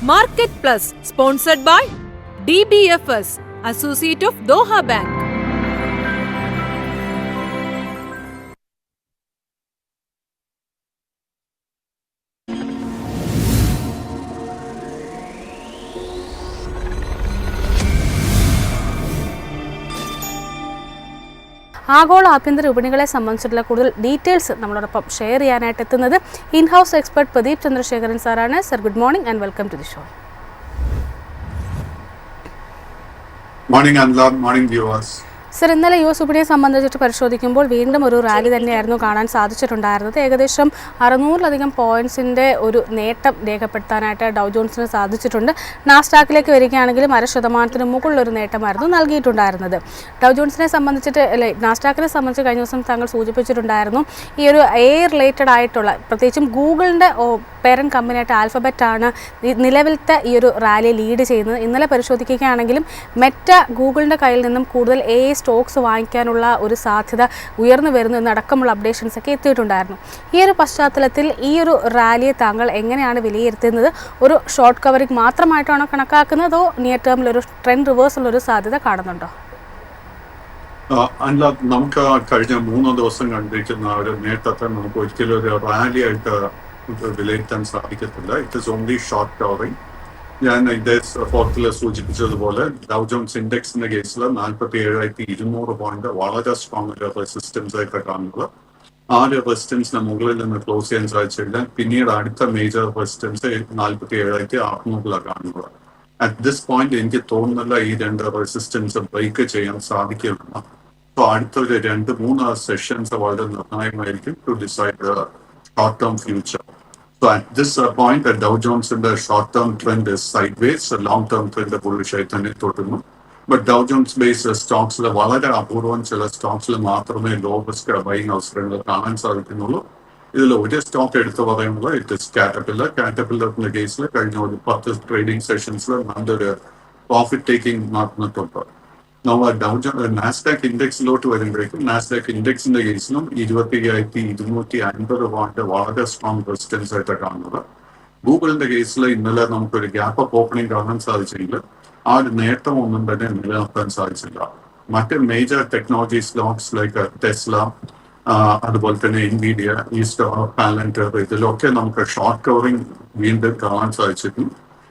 Market Plus, sponsored by DBFS, Associate of Doha Bank. ആഗോള ആഭ്യന്തര വിപണികളെ സംബന്ധിച്ചിട്ടുള്ള കൂടുതൽ ഡീറ്റെയിൽസ് നമ്മളോടൊപ്പം ഷെയർ ചെയ്യാനായിട്ട് എത്തുന്നത് ഇൻ-ഹൗസ് എക്സ്പെർട്ട് പ്രദീപ് ചന്ദ്രശേഖരൻ സാറാണ്. Sir, good morning and welcome to the show. Morning അൻല, മോർണിംഗ് വ്യൂവേഴ്സ്. സർ, ഇന്നലെ യു എസ് വിപണിയെ സംബന്ധിച്ചിട്ട് പരിശോധിക്കുമ്പോൾ വീണ്ടും ഒരു റാലി തന്നെയായിരുന്നു കാണാൻ സാധിച്ചിട്ടുണ്ടായിരുന്നത്. ഏകദേശം 600-ലധികം പോയിന്റ്സിൻ്റെ ഒരു നേട്ടം രേഖപ്പെടുത്താനായിട്ട് ഡൗ ജോൺസിന് സാധിച്ചിട്ടുണ്ട്. നാസ്ഡാക്കിലേക്ക് വരികയാണെങ്കിലും 0.5% മുകളിലൊരു നേട്ടമായിരുന്നു നൽകിയിട്ടുണ്ടായിരുന്നത്. ഡൗ ജോൺസിനെ സംബന്ധിച്ചിട്ട് നാസ്ഡാക്കിനെ സംബന്ധിച്ച് കഴിഞ്ഞ ദിവസം താങ്കൾ സൂചിപ്പിച്ചിട്ടുണ്ടായിരുന്നു ഈ ഒരു റിലേറ്റഡ് ആയിട്ടുള്ള, പ്രത്യേകിച്ചും ഗൂഗിളിൻ്റെ പേരന്റ് കമ്പനിയായിട്ട് ആൽഫബറ്റാണ് നിലവിലത്തെ ഈ ഒരു റാലി ലീഡ് ചെയ്യുന്നത്. ഇന്നലെ പരിശോധിക്കുകയാണെങ്കിലും മെറ്റ ഗൂഗിളിൻ്റെ കയ്യിൽ നിന്നും കൂടുതൽ സ്റ്റോക്സ് വാങ്ങിക്കാനുള്ള ഒരു സാധ്യത ഉയർന്നു വരുന്നു എന്നടക്കമുള്ള അപ്ഡേഷൻസ് ഒക്കെ എത്തിയിട്ടുണ്ടായിരുന്നു. ഈ ഒരു പശ്ചാത്തലത്തിൽ ഈ ഒരു റാലിയെ താങ്കൾ എങ്ങനെയാണ് വിലയിരുത്തുന്നത്? ഒരു ഷോർട്ട് കവറിംഗ് മാത്രമായിട്ടാണോ കണക്കാക്കുന്നതോ നിയർ ടേമിൽ ഒരു ട്രെൻഡ് റിവേഴ്സുള്ള ഒരു സാധ്യത കാണുന്നുണ്ടോ? അല്ല, നമുക്ക് കഴിഞ്ഞ 3 ദിവസം കണ്ടിരിക്കുന്ന ഒരു നേട്ടത്തെ നമുക്ക് ഒരിക്കലും ഒരു റാലി ആയിട്ട് വിലയിരുത്താൻ സാധിക്കത്തില്ല. It is only short covering. ഞാൻ ഇതേ ഫോർത്തിൽ സൂചിപ്പിച്ചതുപോലെ ഡൗ ജോൺസ് ഇൻഡെക്സിന്റെ കേസിൽ 47,200 പോയിന്റ് വളരെ സ്ട്രോങ് ഒരു റെസിസ്റ്റൻസ് ആയിട്ട് കാണുന്നത്. ആ ഒരു റെസിസ്റ്റൻസിന് മുകളിൽ നിന്ന് ക്ലോസ് ചെയ്യാൻ സാധിച്ചില്ല. പിന്നീട് അടുത്ത മേജർ റെസിസ്റ്റൻസ് 47,600 കാണുന്നത്. അറ്റ് ദിസ് പോയിന്റ് എനിക്ക് തോന്നുന്നില്ല ഈ 2 റെസിസ്റ്റൻസ് ബ്രേക്ക് ചെയ്യാൻ സാധിക്കുമെന്ന്. സോ അടുത്തൊരു 2-3 സെഷൻസ് വളരെ നിർണായകമായിരിക്കും to decide short term future. So at this point, the Dow Jones in the short-term trend is sideways, the long-term trend bullish ആയിത്തന്നെ തുടരുന്നു. But Dow Jones based stocks വളരെ അപൂർവം ചില സ്റ്റോക്സിൽ മാത്രമേ ലോ റിസ്ക് ബൈയിങ് അവസരങ്ങൾ കാണാൻ സാധിക്കുന്നുള്ളൂ. ഇതിൽ ഒരു സ്റ്റോക്ക് എടുത്തു പറയുന്നത് ഇറ്റ് ഇസ് കാറ്റർപില്ലർ. കാറ്റർപില്ലറിന്റെ കേസിൽ കഴിഞ്ഞ ഒരു 10 ട്രേഡിംഗ് സെഷൻസിൽ നല്ലൊരു പ്രോഫിറ്റ് ടേക്കിംഗ് നടന്നിട്ടുണ്ട്. നാസ്ഡാക്ക് ഇൻഡെക്സിലോട്ട് വരുമ്പോഴേക്കും നാസ്ഡാക്ക് ഇൻഡെക്സിന്റെ കേസിലും 25,250 പോയിന്റ് വളരെ സ്ട്രോങ് റെസിസ്റ്റൻസ് ആയിട്ട് കാണുന്നത്. ഗൂഗിളിന്റെ കേസിൽ ഇന്നലെ നമുക്കൊരു ഗ്യാപ്പ് അപ്പ് ഓപ്പണിംഗ് കാണാൻ സാധിച്ചെങ്കിൽ ആ ഒരു നേട്ടം ഒന്നും തന്നെ നിലനിർത്താൻ സാധിച്ചില്ല. മറ്റ് major technology stocks like Tesla, അതുപോലെ തന്നെ എൻവിഡിയ, പാലന്റർ, ഇതിലൊക്കെ നമുക്ക് ഷോർട്ട് കവറിംഗ് വീണ്ടും കാണാൻ സാധിച്ചിരുന്നു.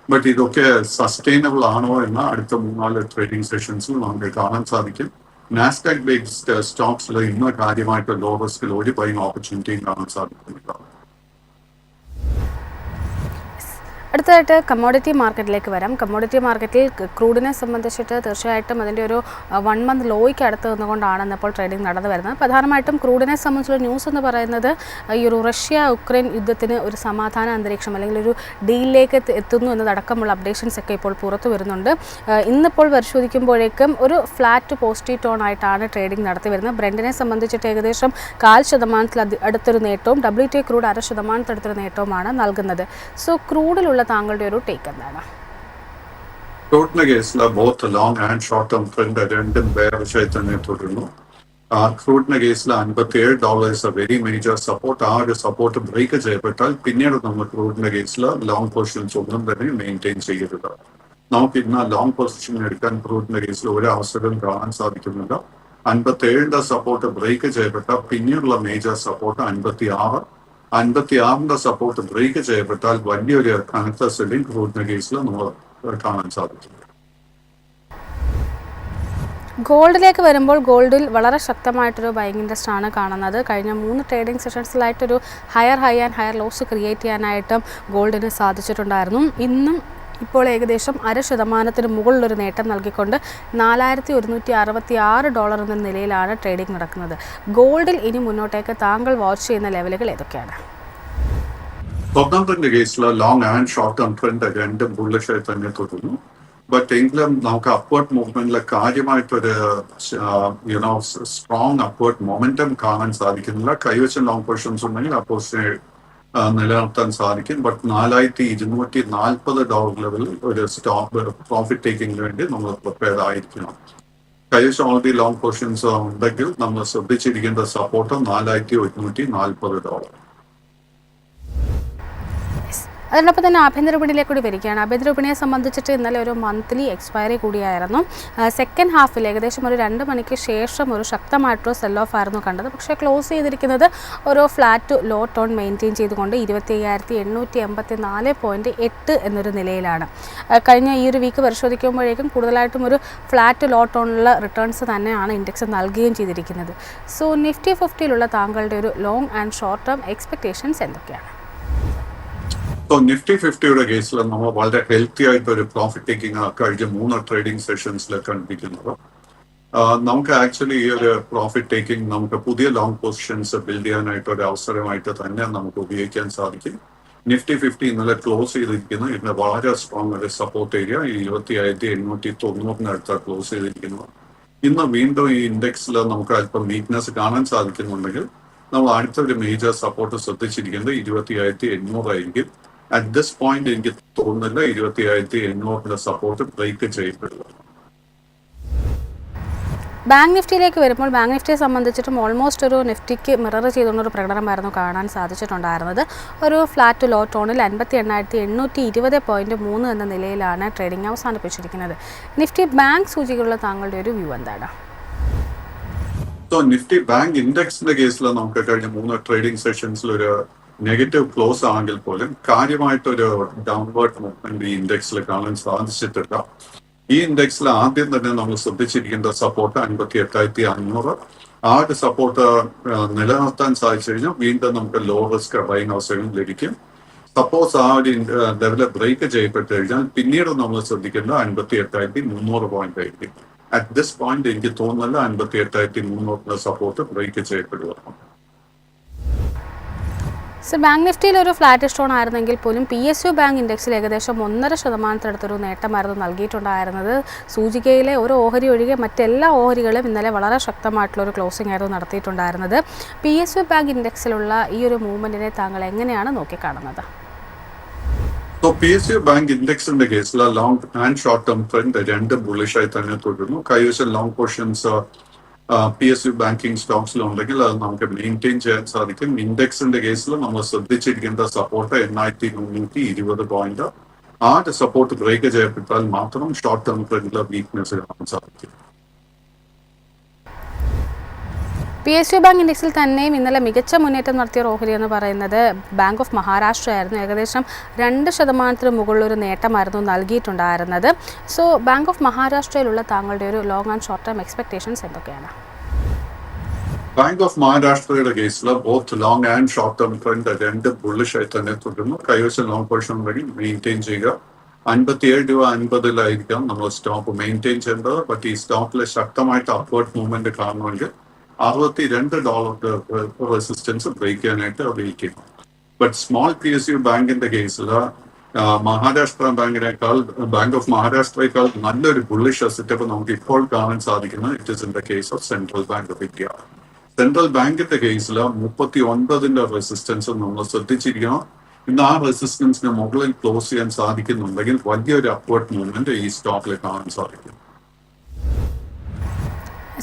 ബട്ട് ഇതൊക്കെ സസ്റ്റൈനബിൾ ആണോ എന്ന് അടുത്ത 3-4 ട്രേഡിംഗ് സെഷൻസിൽ നമുക്ക് കാണാൻ സാധിക്കും. നാസ്ഡാക്ക് ബേസ്ഡ് സ്റ്റോക്സിൽ ഇന്ന് കാര്യമായിട്ട് ലോ റിസ്കിൽ ഒരു ബൈങ് ഓപ്പർച്യൂണിറ്റിയും കാണാൻ സാധിക്കുന്നില്ല. അടുത്തതായിട്ട് കമ്മോഡിറ്റി മാർക്കറ്റിലേക്ക് വരാം. കമ്മോഡിറ്റി മാർക്കറ്റിൽ ക്രൂഡിനെ സംബന്ധിച്ചിട്ട് തീർച്ചയായിട്ടും അതിൻ്റെ ഒരു 1 മന്ത് ലോയ്ക്ക് അടുത്ത് നിന്നുകൊണ്ടാണ് ഇപ്പോൾ ട്രേഡിംഗ് നടന്നു വരുന്നത്. പ്രധാനമായിട്ടും ക്രൂഡിനെ സംബന്ധിച്ചുള്ള ന്യൂസ് എന്ന് പറയുന്നത് ഈ ഒരു റഷ്യ-ഉക്രൈൻ യുദ്ധത്തിന് ഒരു സമാധാന അന്തരീക്ഷം അല്ലെങ്കിൽ ഒരു ഡീലിലേക്ക് എത്തുന്നു എന്നതടക്കമുള്ള അപ്ഡേഷൻസ് ഒക്കെ ഇപ്പോൾ പുറത്തു വരുന്നുണ്ട്. ഇന്നിപ്പോൾ പരിശോധിക്കുമ്പോഴേക്കും ഒരു ഫ്ലാറ്റ് പോസിറ്റീവ് ടോൺ ആയിട്ടാണ് ട്രേഡിംഗ് നടത്തി വരുന്നത്. ബ്രെൻഡിനെ സംബന്ധിച്ചിട്ട് ഏകദേശം 0.25% അടുത്തൊരു നേട്ടവും WTI ക്രൂഡ് 0.5% അടുത്തൊരു നേട്ടവുമാണ് നൽകുന്നത്. സോ ക്രൂഡിലുള്ള താങ്കളുടെ ഒരു ടേക്ക് എന്താണ്? ക്രൂഡിന്റെ കേസിൽ both long and short term trend രണ്ടും ബെയറിഷായി തന്നെ തുടരുന്നു. ക്രൂഡിന്റെ കേസിൽ $57 വെരി മേജർ സപ്പോർട്ട്. ആ ഒരു സപ്പോർട്ട് ബ്രേക്ക് ചെയ്യപ്പെട്ടാൽ പിന്നീട് നമ്മൾ ക്രൂഡിന്റെ കേസിൽ ലോങ് പൊസിഷൻസ് ഒന്നും തന്നെ മെയിൻറ്റെയിൻ ചെയ്യരുത്. നമുക്ക് ഇന്ന് ലോങ് പൊസിഷൻ എടുക്കാൻ ക്രൂഡിന്റെ കേസിൽ ഒരു അവസരം കാണാൻ സാധിക്കുന്നില്ല. 57 സപ്പോർട്ട് ബ്രേക്ക് ചെയ്യപ്പെട്ട പിന്നീടുള്ള മേജർ സപ്പോർട്ട് 56 സപ്പോർട്ട് ബ്രേക്ക് ചെയ്യപ്പെട്ടാൽ വലിയൊരു കനത്ത സെല്ലിംഗ് ക്രൂഡിന്റെ കേസിൽ നമ്മൾ കാണാൻ സാധിക്കും. ഗോൾഡിലേക്ക് വരുമ്പോൾ ഗോൾഡിൽ വളരെ ശക്തമായിട്ടൊരു ബൈങ് ഇൻട്രസ്റ്റ് ആണ് കാണുന്നത്. കഴിഞ്ഞ 3 ട്രേഡിംഗ് സെഷൻസിലായിട്ടൊരു higher high and higher lows create ചെയ്യാനായിട്ടും ഗോൾഡിന് സാധിച്ചിട്ടുണ്ടായിരുന്നു. ഇന്നും ഇപ്പോൾ ഏകദേശം 0.5% മുകളിലൊരു നേട്ടം നൽകിക്കൊണ്ട് $4,166 എന്ന നിലയിലാണ് ട്രേഡിംഗ് നടക്കുന്നത്. ഗോൾഡിൽ ഇനി മുന്നോട്ടേക്ക് താങ്കൾ വാച്ച് ചെയ്യുന്ന ലെവലുകൾ ഏതൊക്കെയാണ്? സ്വർണ്ണത്തിന്റെ കേസിൽ long and short term trend രണ്ടും ബുള്ളിഷായി തന്നെ തുടരുന്നു. ബട്ട് എങ്കിലും നമുക്ക് അപ്വേർഡ് മൂവ്മെന്റിൽ കാര്യമായിട്ടൊരു സ്ട്രോങ് അപ്വേർഡ് മൊമെന്റം കാണാൻ സാധിക്കുന്നില്ല. കൈവശം ലോങ് പൊസിഷൻസ് ഉണ്ടെങ്കിൽ ആ പൊസിഷനെ നിലനിർത്താൻ സാധിക്കും. ബട്ട് $4,240 ലെവലിൽ ഒരു സ്റ്റോപ്പ് പ്രോഫിറ്റ് ടേക്കിങ്ങിന് വേണ്ടി നമ്മൾ പ്രിപ്പയർഡ് ആയിരിക്കണം. കൈവശം ഓൾറെഡി ലോങ് പൊസിഷൻസ് ഉണ്ടെങ്കിൽ നമ്മൾ ശ്രദ്ധിച്ചിരിക്കേണ്ട സപ്പോർട്ട് $4,140. അതോടൊപ്പം തന്നെ ആഭ്യന്തര വിപണിയിലേക്ക് കൂടി വരികയാണ്. ആഭ്യന്തര വിപണിയെ സംബന്ധിച്ചിട്ട് ഇന്നലെ ഒരു മന്ത്ലി എക്സ്പയറി കൂടിയായിരുന്നു. സെക്കൻഡ് ഹാഫിൽ ഏകദേശം ഒരു 2 മണിക്ക് ശേഷം ഒരു ശക്തമായിട്ടൊരു സെൽ ഓഫ് ആയിരുന്നു കണ്ടത്. പക്ഷേ ക്ലോസ് ചെയ്തിരിക്കുന്നത് ഒരു flat to low tone maintain ചെയ്തുകൊണ്ട് 25,884.8 എന്നൊരു നിലയിലാണ്. കഴിഞ്ഞ ഈ ഒരു വീക്ക് പരിശോധിക്കുമ്പോഴേക്കും കൂടുതലായിട്ടും ഒരു ഫ്ലാറ്റ് ലോ ടോണിലുള്ള റിട്ടേൺസ് തന്നെയാണ് ഇൻഡെക്സ് നൽകുകയും ചെയ്തിരിക്കുന്നത്. സോ നിഫ്റ്റി 50യിലുള്ള താങ്കളുടെ ഒരു long and short term expectations എന്തൊക്കെയാണ്? നിഫ്റ്റി 50യുടെ കേസിൽ നമ്മൾ വളരെ ഹെൽത്തി ആയിട്ട് ഒരു പ്രോഫിറ്റ് ടേക്കിംഗ് കഴിഞ്ഞ 3 ട്രേഡിംഗ് സെഷൻസിൽ കണ്ടിരിക്കുന്നത്. നമുക്ക് ആക്ച്വലി ഈ ഒരു പ്രോഫിറ്റ് ടേക്കിംഗ് നമുക്ക് പുതിയ ലോങ് പൊസിഷൻസ് ബിൽഡ് ചെയ്യാനായിട്ട് ഒരു അവസരമായിട്ട് തന്നെ നമുക്ക് ഉപയോഗിക്കാൻ സാധിക്കും. നിഫ്റ്റി 50 ഇന്നലെ ക്ലോസ് ചെയ്തിരിക്കുന്നു. ഇന്ന് വളരെ സ്ട്രോങ് ഒരു സപ്പോർട്ട് ഏരിയ 25,890 ക്ലോസ് ചെയ്തിരിക്കുന്നു. ഇന്ന് വീണ്ടും ഈ ഇൻഡെക്സിൽ നമുക്ക് അല്പം വീക്ക്നെസ് കാണാൻ സാധിക്കുന്നുണ്ടെങ്കിൽ നമ്മൾ അടുത്തൊരു മേജർ സപ്പോർട്ട് ശ്രദ്ധിച്ചിരിക്കുന്നത് 25,800 ആയിരിക്കും. അറ്റ് ദിസ് പോയിന്റ് എനിക്ക് തോന്നുന്നില്ല 25,800 സപ്പോർട്ട് ബ്രേക്ക് ചെയ്യപ്പെടുക. ബാങ്ക് നിഫ്റ്റിയിലേക്ക് വരുമ്പോൾ ബാങ്ക് നിഫ്റ്റിയെ സംബന്ധിച്ചിട്ടും ഓൾമോസ്റ്റ് ഒരു നിഫ്റ്റിക്ക് മിറർ ചെയ്തുകൊണ്ടൊരു പ്രകടനമായിരുന്നു കാണാൻ സാധിച്ചിട്ടുണ്ടായിരുന്നത്. ഒരു ഫ്ലാറ്റ് ലോ ടോണിൽ 58,820.3 എന്ന നിലയിലാണ് ട്രേഡിംഗ് അവസാനിപ്പിച്ചിരിക്കുന്നത്. നിഫ്റ്റി ബാങ്ക് സൂചികയുള്ള താങ്കളുടെ ഒരു വ്യൂ എന്താണ്? നിഫ്റ്റി ബാങ്ക് ഇൻഡെക്സിന്റെ കേസിൽ നമുക്ക് കഴിഞ്ഞ 3 ട്രേഡിംഗ് സെഷൻസിൽ ഒരു നെഗറ്റീവ് ക്ലോസ് ആണെങ്കിൽ പോലും കാര്യമായിട്ടൊരു ഡൗൺവേർഡ് മൂവ്മെന്റ് ഈ ഇൻഡെക്സിൽ കാണാൻ സാധിച്ചിട്ടില്ല. ഈ ഇൻഡെക്സിൽ ആദ്യം തന്നെ നമ്മൾ ശ്രദ്ധിച്ചിരിക്കേണ്ട സപ്പോർട്ട് 58,500. ആ ഒരു സപ്പോർട്ട് നിലനിർത്താൻ സാധിച്ചു കഴിഞ്ഞാൽ വീണ്ടും നമുക്ക് ലോ റിസ്ക് ബൈങ് അവസരം ലഭിക്കും. സപ്പോസ് ആ ഒരു ലെവല് ബ്രേക്ക് ചെയ്യപ്പെട്ട് കഴിഞ്ഞാൽ പിന്നീട് നമ്മൾ ശ്രദ്ധിക്കേണ്ട 58,300 പോയിന്റ് ആയിരിക്കും. അറ്റ് ദിസ് പോയിന്റ് എനിക്ക് തോന്നുന്നില്ല 58,300 സപ്പോർട്ട് ബ്രേക്ക് ചെയ്യപ്പെടുക. സോ ബാങ്ക് നിഫ്റ്റിയിൽ ഒരു ഫ്ലാറ്റ് സ്റ്റോൺ ആയിരുന്നെങ്കിൽ പോലും PSU ബാങ്ക് ഇൻഡെക്സിൽ ഏകദേശം 1.5% നേട്ടമായിരുന്നു നൽകിയിട്ടുണ്ടായിരുന്നത്. സൂചികയിലെ ഒരു ഓഹരി ഒഴികെ മറ്റെല്ലാ ഓഹരികളും ഇന്നലെ വളരെ ശക്തമായിട്ടുള്ളൊരു ക്ലോസിംഗ് ആയിരുന്നു നടത്തിയിട്ടുണ്ടായിരുന്നത്. PSU ബാങ്ക് ഇൻഡെക്സിലുള്ള ഈ ഒരു മൂവ്മെന്റിനെ താങ്കൾ എങ്ങനെയാണ് നോക്കിക്കാണുന്നത്? PSU ബാങ്ക് ഇൻഡെക്സിന്റെ കേസിൽ long and short term trend രണ്ടും ബുള്ളിഷായി തന്നെ തുടരുന്നു. കൈവശം ലോങ് പൊസിഷൻസ് PSU ബാങ്കിങ് സ്റ്റോക്സിലുണ്ടെങ്കിൽ അത് നമുക്ക് മെയിൻറ്റെയിൻ ചെയ്യാൻ സാധിക്കും. ഇൻഡെക്സിന്റെ കേസിൽ നമ്മൾ ശ്രദ്ധിച്ചിരിക്കേണ്ട സപ്പോർട്ട് 8,320 പോയിന്റ്. ആ സപ്പോർട്ട് ബ്രേക്ക് ചെയ്യപ്പെട്ടാൽ മാത്രം ഷോർട്ട് ടേം ട്രെൻഡിലെ വീക്ക്നെസ് കാണാൻ സാധിക്കും. PSU ബാങ്ക് ഇൻഡെക്സിൽ തന്നെയും ഇന്നലെ മികച്ച മുന്നേറ്റം നടത്തിയ ഓഹരി എന്ന് പറയുന്നത് ബാങ്ക് ഓഫ് മഹാരാഷ്ട്ര ആയിരുന്നു. ഏകദേശം 2% മുകളിലൊരു നേട്ടമായിരുന്നു നൽകിയിട്ടുണ്ടായിരുന്നത്. സോ ബാങ്ക് ഓഫ് മഹാരാഷ്ട്രയിലുള്ള താങ്കളുടെ ഒരു long and short term expectations എന്തൊക്കെയാണ്? ബാങ്ക് ഓഫ് മഹാരാഷ്ട്രയുടെ കേസിൽ both long and short term trend രണ്ട് ബുള്ളിഷായി തന്നെ തുടരുന്നു. കൈവശം ലോങ് പൊസിഷൻ ഉണ്ടെങ്കിൽ മെയിൻറ്റെയിൻ ചെയ്യുക. 57.50 നമ്മൾ സ്റ്റോക്ക് മെയിൻറ്റെയിൻ ചെയ്യേണ്ടത്. ബട്ട് ഈ സ്റ്റോക്കിൽ ശക്തമായിട്ട് അപ്വേർഡ് മൂവ്മെന്റ് കാണുമെങ്കിൽ $62 റെസിസ്റ്റൻസ് ബ്രേക്ക് ചെയ്യാനായിട്ട് അറിയിക്കുന്നു. ബട്ട് സ്മോൾ PSU ബാങ്കിന്റെ കേസിൽ മഹാരാഷ്ട്ര ബാങ്കിനേക്കാൾ ബാങ്ക് ഓഫ് മഹാരാഷ്ട്രയേക്കാൾ നല്ലൊരു ബുള്ളിഷ് സെറ്റപ്പ് നമുക്ക് ഇപ്പോൾ കാണാൻ സാധിക്കുന്നത് it is in the case of central bank of India. Central ബാങ്കിന്റെ കേസിൽ 39 റെസിസ്റ്റൻസ് നമ്മൾ ശ്രദ്ധിച്ചിരിക്കണം. ഇന്ന് ആ റെസിസ്റ്റൻസിന് മുകളിൽ ക്ലോസ് ചെയ്യാൻ സാധിക്കുന്നുണ്ടെങ്കിൽ വലിയൊരു അപ്വേർഡ് മൂവ്മെന്റ് ഈ സ്റ്റോക്കിൽ കാണാൻ സാധിക്കും.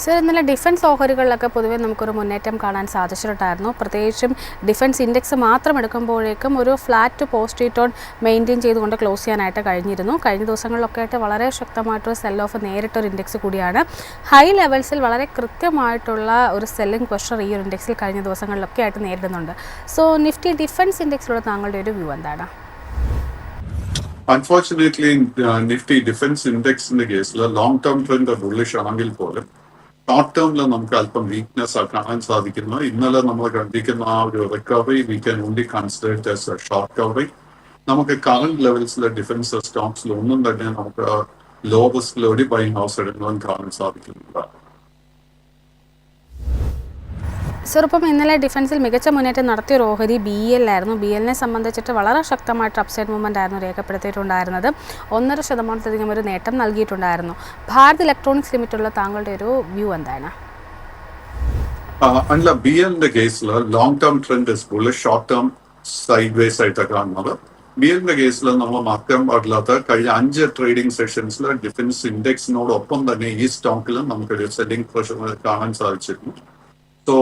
സർ, ഇന്നലെ ഡിഫൻസ് ഓഹരികളിലൊക്കെ പൊതുവേ നമുക്കൊരു മുന്നേറ്റം കാണാൻ സാധിച്ചിട്ടുണ്ടായിരുന്നു. പ്രത്യേകിച്ചും ഡിഫൻസ് ഇൻഡെക്സ് മാത്രം എടുക്കുമ്പോഴേക്കും ഒരു ഫ്ലാറ്റ് പോസിറ്റീവ് ടോൺ മെയിൻറ്റെയിൻ ചെയ്തുകൊണ്ട് ക്ലോസ് ചെയ്യാനായിട്ട് കഴിഞ്ഞിരുന്നു. കഴിഞ്ഞ ദിവസങ്ങളിലൊക്കെ ആയിട്ട് വളരെ ശക്തമായിട്ടൊരു സെൽ ഓഫ് നേരിട്ടൊരു ഇൻഡെക്സ് കൂടിയാണ്. ഹൈ ലെവൽസിൽ വളരെ കൃത്യമായിട്ടുള്ള ഒരു സെല്ലിംഗ് പ്രഷർ ഈ ഒരു ഇൻഡെക്സിൽ കഴിഞ്ഞ ദിവസങ്ങളിലൊക്കെ ആയിട്ട് നേരിടുന്നുണ്ട്. സോ നിഫ്റ്റി ഡിഫൻസ് ഇൻഡെക്സിലുള്ള താങ്കളുടെ ഒരു വ്യൂ എന്താണ്? അൺഫോർച്ചുനേറ്റ്ലി നിഫ്റ്റി ഡിഫൻസ് ഇൻഡെക്സിന്റെ കേസിൽ ലോങ് ടേം ട്രെൻഡ് ബുള്ളിഷ് ആണെങ്കിൽ പോലും ഷോർട്ട് ടേമിൽ നമുക്ക് അല്പം വീക്ക്നെസ് കാണാൻ സാധിക്കുന്നു. ഇന്നലെ നമ്മൾ കണ്ടിരിക്കുന്ന ആ ഒരു recovery we can only consider as A short recovery. നമുക്ക് കറന്റ് ലെവൽസിലെ ഡിഫൻസ് സ്റ്റോക്സിൽ ഒന്നും തന്നെ നമുക്ക് ലോ റിസ്കിൽ ഒരു ബൈങ് അവസരങ്ങളും കാണാൻ സാധിക്കുന്നില്ല. സർ, ഇപ്പം ഇന്നലെ ഡിഫൻസിൽ മികച്ച മുന്നേറ്റം നടത്തിയ ഒരു ഓഹരി BEL ആയിരുന്നു. BEL-നെ സംബന്ധിച്ചിട്ട് വളരെ ശക്തമായിട്ട് അപ്സൈഡ് മൂവ്മെന്റ് ആയിരുന്നു രേഖപ്പെടുത്തിയിട്ടുണ്ടായിരുന്നത്. 1.5% ഒരു നേട്ടം നൽകിയിട്ടുണ്ടായിരുന്നു. ഭാരത് ഇലക്ട്രോണിക്സ് ലിമിറ്റുള്ള താങ്കളുടെ ഒരു വ്യൂ എന്താണ്? അല്ല, BEL-ന്റെ കേസിൽ long term trend bullish, short term side vase ആയിട്ടാണ് കാണുന്നത്. BEL-ന്റെ കേസിൽ നമ്മൾ മറക്കാൻ പാടില്ലാത്ത കഴിഞ്ഞ 5 ട്രേഡിംഗ് സെഷൻസിൽ ഡിഫൻസ് ഇൻഡെക്സിനോടൊപ്പം തന്നെ ഈ സ്റ്റോക്കിലും നമുക്കൊരു സെല്ലിംഗ് പ്രഷർ കാണാൻ സാധിച്ചിരുന്നു. സോ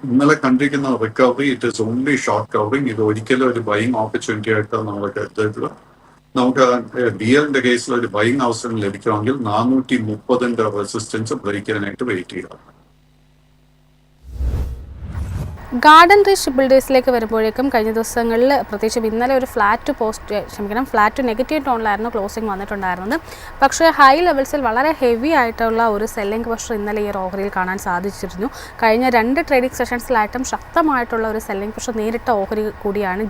ഇന്നലെ കണ്ടിരിക്കുന്ന recovery it is only short covering. ഇത് ഒരിക്കലും ഒരു ബൈങ് ഓപ്പർച്യൂണിറ്റി ആയിട്ട് നമ്മൾ കരുതിയിട്ടുള്ള. നമുക്ക് BLന്റെ കേസിൽ ഒരു ബൈങ് അവസരം ലഭിക്കണമെങ്കിൽ 430 റെസിസ്റ്റൻസ് ബ്രേക്ക് ചെയ്യാനായിട്ട് വെയിറ്റ് ചെയ്യുക. ഗാർഡൻ റീച്ച് ബിൽഡേഴ്സിലേക്ക് വരുമ്പോഴേക്കും കഴിഞ്ഞ ദിവസങ്ങളിൽ പ്രത്യേകിച്ചും ഇന്നലെ ഒരു ഫ്ലാറ്റ് ടു നെഗറ്റീവ് ടോണിലായിരുന്നു ക്ലോസിംഗ് വന്നിട്ടുണ്ടായിരുന്നത്. പക്ഷേ ഹൈ ലെവൽസിൽ വളരെ ഹെവി ആയിട്ടുള്ള ഒരു സെല്ലിംഗ് പ്രഷർ ഇന്നലെ ഈ ഓഹരിയിൽ കാണാൻ സാധിച്ചിരുന്നു. കഴിഞ്ഞ 2 ട്രേഡിംഗ് സെഷൻസിലായിട്ടും ശക്തമായിട്ടുള്ള ഒരു സെല്ലിംഗ് പ്രഷർ നേരിട്ട ഓഹരി കൂടിയാണ്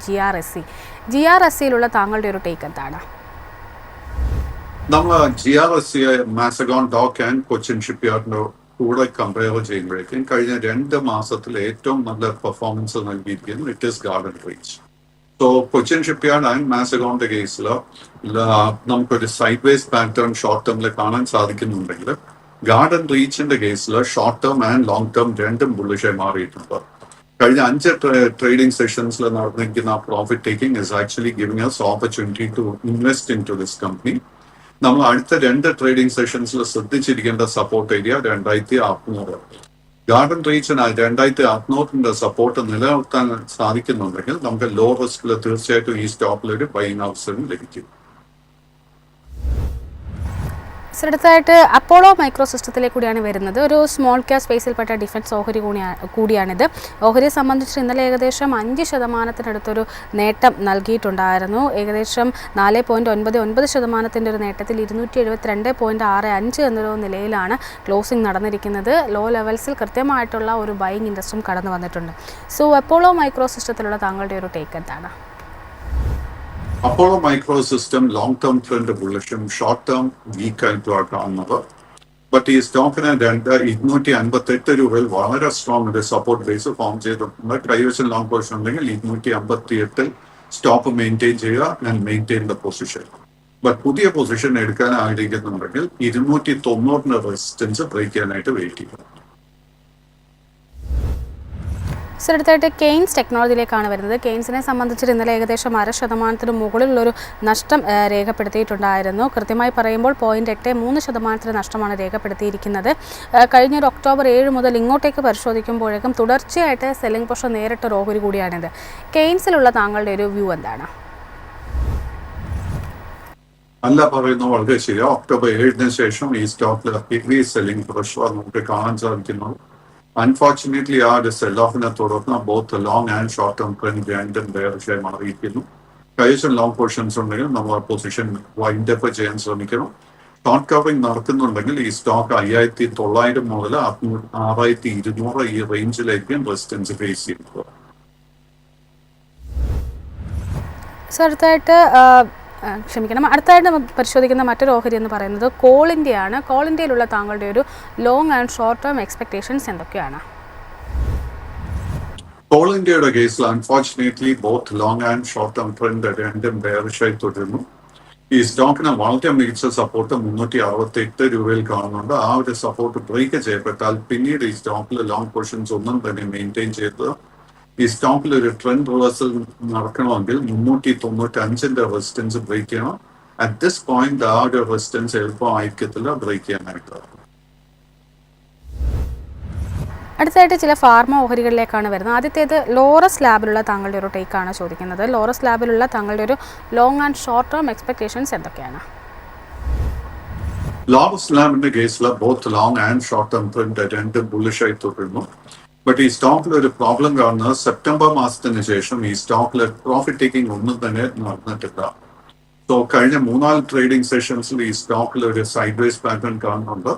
GRSCയിലുള്ള താങ്കളുടെ ഒരു ടേക്ക് എന്താണ്? നമ്മൾ GRSC, Mazagon dock and Cochin ഷിപ്പ്യാർഡിന്റെ കൂടെ കമ്പയർ ചെയ്യുമ്പോഴേക്കും കഴിഞ്ഞ 2 മാസത്തിൽ ഏറ്റവും നല്ല പെർഫോമൻസ് നൽകിയിരിക്കുന്നത് it is garden reach. So Cochin shipyard and മാസഗോണിന്റെ കേസിൽ നമുക്കൊരു സൈഡ് വേസ് പാറ്റേൺ ഷോർട്ട് ടേമിൽ കാണാൻ സാധിക്കുന്നുണ്ടെങ്കിൽ ഗാർഡൻ റീച്ചിന്റെ കേസിൽ short term and long term രണ്ടും ബുള്ളിഷായി മാറിയിട്ടുണ്ട്. കഴിഞ്ഞ 5 ട്രേഡിംഗ് സെഷൻസിൽ നടന്നിരിക്കുന്ന profit taking is actually giving us opportunity to invest into this company. നമ്മൾ അടുത്ത 2 ട്രേഡിംഗ് സെഷൻസിൽ ശ്രദ്ധിച്ചിരിക്കേണ്ട സപ്പോർട്ട് ഏരിയ 2600. ഗാർഡൻ റീച്ചിന് 2600 സപ്പോർട്ട് നിലനിർത്താൻ സാധിക്കുന്നുണ്ടെങ്കിൽ നമുക്ക് ലോ റിസ്കിൽ തീർച്ചയായിട്ടും ഈ സ്റ്റോക്കിൽ ഒരു ബൈങ് അവസരം ലഭിക്കും. അടുത്തായിട്ട് അപ്പോളോ മൈക്രോ സിസ്റ്റത്തിലേക്ക് കൂടിയാണ് വരുന്നത്. ഒരു സ്മോൾ ക്യാപ് സ്പേസിൽപ്പെട്ട ഡിഫൻസ് ഓഹരി കൂടിയാണിത്. ഓഹരിയെ സംബന്ധിച്ച് ഇന്നലെ ഏകദേശം 5% നേട്ടം നൽകിയിട്ടുണ്ടായിരുന്നു. ഏകദേശം 4.99% ഒരു നേട്ടത്തിൽ 272.65 എന്നൊരു നിലയിലാണ് ക്ലോസിംഗ് നടന്നിരിക്കുന്നത്. ലോ ലെവൽസിൽ കൃത്യമായിട്ടുള്ള ഒരു ബൈങ് ഇൻട്രസ്റ്റും കടന്നു വന്നിട്ടുണ്ട്. സോ അപ്പോളോ മൈക്രോ സിസ്റ്റത്തിലുള്ള താങ്കളുടെ ഒരു ടേക്ക് എന്താണ്? Apollo micro system long term trend ബുള്ളിഷും ഷോർട്ട് ടേം വീക്ക് ആയിട്ടുമാണ് കാണുന്നത്. ബട്ട് ഈ സ്റ്റോക്കിന് 258 രൂപയിൽ വളരെ സ്ട്രോങ് ഒരു സപ്പോർട്ട് ബേസ് ഫോം ചെയ്തിട്ടുണ്ട്. കൈവശം ലോങ് പൊസിഷൻ ഉണ്ടെങ്കിൽ 258 സ്റ്റോപ്പ് മെയിൻറ്റെയിൻ ചെയ്യുക and maintain the position. But പുതിയ പൊസിഷൻ എടുക്കാൻ ആഗ്രഹിക്കുന്നുണ്ടെങ്കിൽ 290 റെസിസ്റ്റൻസ് ബ്രേക്ക് ചെയ്യാനായിട്ട് വെയിറ്റ് ചെയ്യുക. അടുത്തായിട്ട് കെയ്ൻസ് ടെക്നോളജിയിലേക്കാണ് വരുന്നത്. കെയ്ൻസിനെ സംബന്ധിച്ചിട്ട് ഇന്നലെ ഏകദേശം 0.5% മുകളിലുള്ളൊരു നഷ്ടം രേഖപ്പെടുത്തിയിട്ടുണ്ടായിരുന്നു. കൃത്യമായി പറയുമ്പോൾ 0.83% നഷ്ടമാണ് രേഖപ്പെടുത്തിയിരിക്കുന്നത്. കഴിഞ്ഞൊരു ഒക്ടോബർ 7 മുതൽ ഇങ്ങോട്ടേക്ക് പരിശോധിക്കുമ്പോഴേക്കും തുടർച്ചയായിട്ട് സെല്ലിംഗ് പ്രഷർ നേരിട്ടൊരു ഓഹരി കൂടിയാണിത്. കെയ്ൻസിലുള്ള താങ്കളുടെ ഒരു വ്യൂ എന്താണ്? അല്ല പറയുന്നത് വളരെ ശരിയാണ്. ഒക്ടോബർ 7 ശേഷം ഈ സ്റ്റോക്കിൽ ഹെവി സെല്ലിംഗ് പ്രഷർ നമുക്ക് കാണാൻ സാധിക്കുന്നു. അൺഫോർച്ചുനേറ്റ്ലി ആ ഒരു സെൽ ഓഫിനെ തുടർന്ന് both long and short term trend രണ്ടും ബെയറിഷായി മാറിയിരിക്കുന്നു. കൈവശം ലോങ് പൊസിഷൻസ് ഉണ്ടെങ്കിൽ നമ്മൾ ആ പൊസിഷൻ വൈൻഡ് അപ്പ് ചെയ്യാൻ ശ്രമിക്കണം. ഷോർട്ട് കവറിംഗ് നടക്കുന്നുണ്ടെങ്കിൽ ഈ സ്റ്റോക്ക് 5900 മുതൽ 6200 ഈ റേഞ്ചിലായിരിക്കും റെസിസ്റ്റൻസ് ഫേസ് ചെയ്യുന്നത്. അടുത്തായിട്ട് പരിശോധിക്കുന്ന മറ്റൊരു ഓഹരി എന്ന് പറയുന്നത് കോൾ ഇന്ത്യയാണ്. കോൾ ഇന്ത്യയിലുള്ള താങ്കളുടെ ഒരു long and short term expectations എന്തൊക്കെയാണ്? കോൾ ഇന്ത്യയുടെ കേസിൽ unfortunately both long and short term trend രണ്ടും ബെയറിഷായി തുടരുന്നു. ഈ സ്റ്റോക്കിന് വളരെ മികച്ച സപ്പോർട്ട് 368 രൂപയിൽ കാണുന്നുണ്ട്. ആ ഒരു സപ്പോർട്ട് ബ്രേക്ക് ചെയ്യപ്പെട്ടാൽ പിന്നീട് ഈ സ്റ്റോക്കിൽ ലോങ് പൊസിഷൻസ് ഒന്നും തന്നെ മെയിൻറ്റെയിൻ ചെയ്ത് ഈ സ്റ്റോക്കിൽ ഒരു ട്രെൻഡ് റിവേഴ്സൽ നടക്കണമെങ്കിൽ 395 റെസിസ്റ്റൻസ് ബ്രേക്ക് ചെയ്യണം. അറ്റ് ദിസ് പോയിന്റ് ആ ഒരു റെസിസ്റ്റൻസ് എളുപ്പമായിരിക്കത്തില്ല ബ്രേക്ക് ചെയ്യാനായിട്ട്. അടുത്തായിട്ട് ചില ഫാർമ ഓഹരികളിലേക്കാണ് വരുന്നത്. ആദ്യത്തേത് ലോറസ് ലാബിലുള്ള താങ്കളുടെ ഒരു ടേക്കാണ് ചോദിക്കുന്നത്. ലോറസ് ലാബിലുള്ള താങ്കളുടെ ഒരു long and short term expectations എന്തൊക്കെയാണ്? ലോറസ് ലാബിന്റെ കേസിൽ both long and short term trend രണ്ടും ബുള്ളിഷായി തുടരുന്നു. ബട്ട് ഈ സ്റ്റോക്കിൽ ഒരു പ്രോബ്ലം കാണുന്നത് സെപ്റ്റംബർ മാസത്തിന് ശേഷം ഈ സ്റ്റോക്കിൽ പ്രോഫിറ്റ് ടേക്കിംഗ് ഒന്നും തന്നെ നടന്നിട്ടില്ല. സോ കഴിഞ്ഞ 3-4 ട്രേഡിംഗ് സെഷൻസിൽ ഈ സ്റ്റോക്കിൽ ഒരു സൈഡ് വേസ് പാറ്റേൺ കാണുന്നുണ്ട്.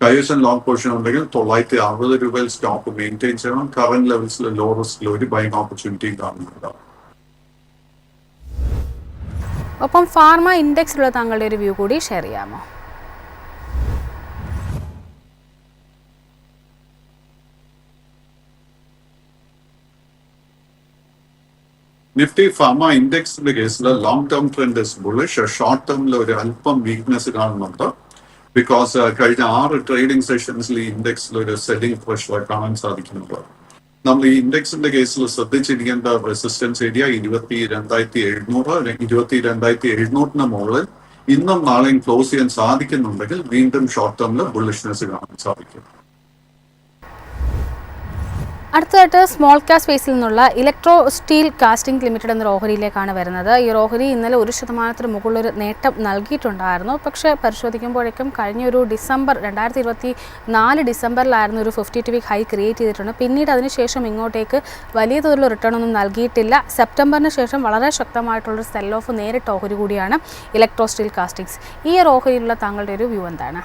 കൈവശം ലോങ് പൊസിഷൻ ഉണ്ടെങ്കിൽ 960 രൂപയിൽ സ്റ്റോക്ക് മെയിൻറ്റെയിൻ ചെയ്യണം. കറന്റ് ലെവൽസിൽ ലോ റിസ്കിൽ ഒരു ബൈങ് ഓപ്പർച്യൂണിറ്റി കാണുന്നുണ്ട്. ഒപ്പം ഫാർമ ഇൻഡെക്സിലുള്ള താങ്കളുടെ ഒരു വ്യൂ കൂടി ഷെയർ ചെയ്യാമോ? നിഫ്റ്റി ഫാർമ ഇൻഡെക്സിന്റെ കേസിൽ long term trend is bullish. Short ടേമിൽ ഒരു അല്പം വീക്ക്നെസ് കാണുന്നുണ്ട്. ബിക്കോസ് കഴിഞ്ഞ 6 ട്രേഡിംഗ് സെഷൻസിൽ ഈ ഇൻഡെക്സിൽ ഒരു സെല്ലിംഗ് പ്രഷർ കാണാൻ സാധിക്കുന്നുണ്ട്. നമ്മൾ ഈ ഇൻഡെക്സിന്റെ കേസിൽ ശ്രദ്ധിച്ചിരിക്കേണ്ട റെസിസ്റ്റൻസ് ഏരിയ 22,700, 22,700 മുകളിൽ ഇന്നും നാളെയും ക്ലോസ് ചെയ്യാൻ സാധിക്കുന്നുണ്ടെങ്കിൽ വീണ്ടും ഷോർട്ട് ടേമിൽ ബുള്ളിഷ്നെസ് കാണാൻ സാധിക്കും. അടുത്തതായിട്ട് സ്മോൾ ക്യാപ് സ്പേസിൽ നിന്നുള്ള ഇലക്ട്രോ സ്റ്റീൽ കാസ്റ്റിംഗ് ലിമിറ്റഡ് എന്ന ഓഹരിയിലേക്കാണ് വരുന്നത്. ഈ ഓഹരി ഇന്നലെ 1% മുകളിലൊരു നേട്ടം നൽകിയിട്ടുണ്ടായിരുന്നു. പക്ഷേ പരിശോധിക്കുമ്പോഴേക്കും കഴിഞ്ഞ ഒരു ഡിസംബർ 2024 ഡിസംബറിലായിരുന്നു ഒരു 52 വീക്ക് ഹൈ ക്രിയേറ്റ് ചെയ്തിട്ടുണ്ട്. പിന്നീട് അതിനുശേഷം ഇങ്ങോട്ടേക്ക് വലിയ തോതിലുള്ള റിട്ടേൺ ഒന്നും നൽകിയിട്ടില്ല. സെപ്റ്റംബറിന് ശേഷം വളരെ ശക്തമായിട്ടുള്ളൊരു സെൽ ഓഫ് നേരിട്ട ഓഹരി കൂടിയാണ് ഇലക്ട്രോ സ്റ്റീൽ കാസ്റ്റിംഗ്സ്. ഈ ഒരു ഓഹരിയിലുള്ള താങ്കളുടെ ഒരു വ്യൂ എന്താണ്?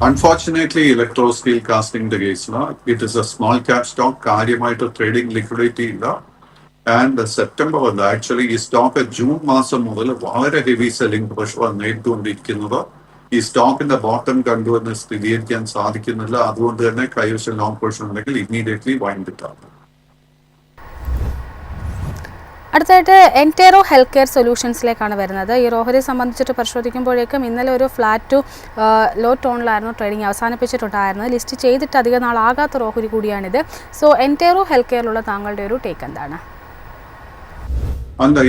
Unfortunately, Electro Steel Casting the case, it is a small cap stock, കാര്യമായിട്ട് ട്രേഡിംഗ് ലിക്വിഡിറ്റി ഇല്ല. ആൻഡ് സെപ്റ്റംബർ വല്ല ആക്ച്വലി ഈ സ്റ്റോക്ക് ജൂൺ മാസം മുതൽ വളരെ ഹെവി സെല്ലിംഗ് പ്രഷർ നേരിട്ടുകൊണ്ടിരിക്കുന്നത്. ഈ സ്റ്റോക്കിന്റെ ബോട്ടം കണ്ടുവന്ന് സ്ഥിരീകരിക്കാൻ സാധിക്കുന്നില്ല. അതുകൊണ്ട് തന്നെ കൈവശം ലോങ് പൊസിഷൻ ഉണ്ടെങ്കിൽ ഇമ്മീഡിയറ്റ്ലി വൈൻഡ് ഇറ്റ് ആവും. അടുത്തായിട്ട് എൻറ്റേറോ ഹെൽത്ത് കെയർ സൊല്യൂഷൻസിലേക്കാണ് വരുന്നത്. ഈ ഓഹരിയെ സംബന്ധിച്ചിട്ട് പരിശോധിക്കുമ്പോഴേക്കും ഇന്നലെ ഒരു ഫ്ലാറ്റ് ടു ലോ ടോണിലായിരുന്നു ട്രേഡിംഗ് അവസാനിപ്പിച്ചിട്ടുണ്ടായിരുന്നത്. ലിസ്റ്റ് ചെയ്തിട്ട് അധികം നാളാകാത്ത ഓഹരി കൂടിയാണിത്. സോ എൻറ്റേറോ ഹെൽത്ത് കെയറിലുള്ള താങ്കളുടെ ഒരു ടേക്ക് എന്താണ്?